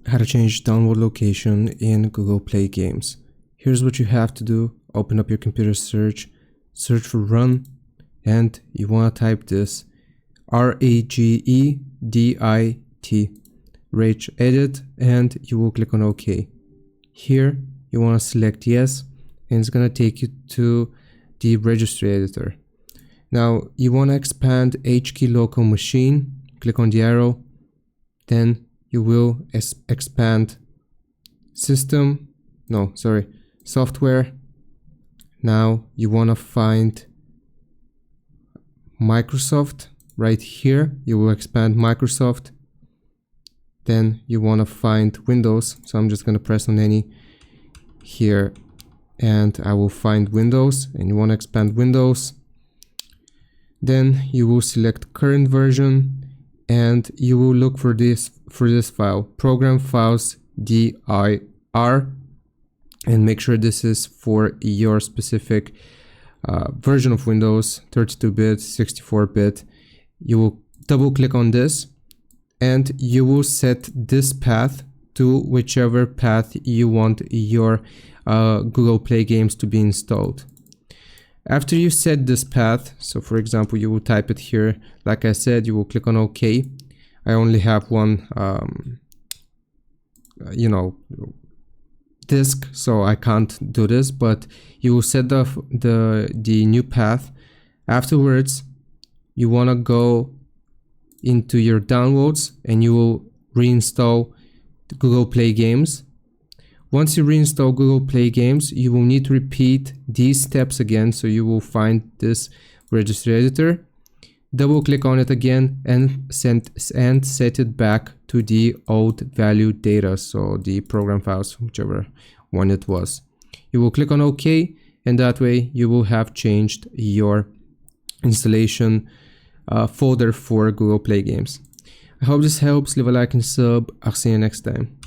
How to change download location in Google Play Games. Here's what you have to do. Open up your computer, search for run, and you want to type this RAGEDIT, Rage Edit, and you will click on OK. Here you want to select yes, and it's going to take you to the registry editor. Now you want to expand HKey local machine, click on the arrow, then you will expand software. Now you want to find Microsoft right here. You will expand Microsoft. Then you want to find Windows. So I'm just going to press on any here and I will find Windows, and you want to expand Windows. Then you will select current version and you will look for this file, program files dir, and make sure this is for your specific version of Windows, 32-bit, 64-bit. You will double click on this and you will set this path to whichever path you want your Google Play Games to be installed. After you set this path, so for example you will type it here, like I said, you will click on OK. I only have one disk, so I can't do this, but you will set the new path. Afterwards you want to go into your downloads and you will reinstall the Google Play Games. Once you reinstall Google Play Games, you will need to repeat these steps again. So you will find this registry editor, double click on it again and set it back to the old value data, so the program files, whichever one it was. You will click on OK, and that way you will have changed your installation folder for Google Play Games. I hope this helps. Leave a like and sub. I'll see you next time.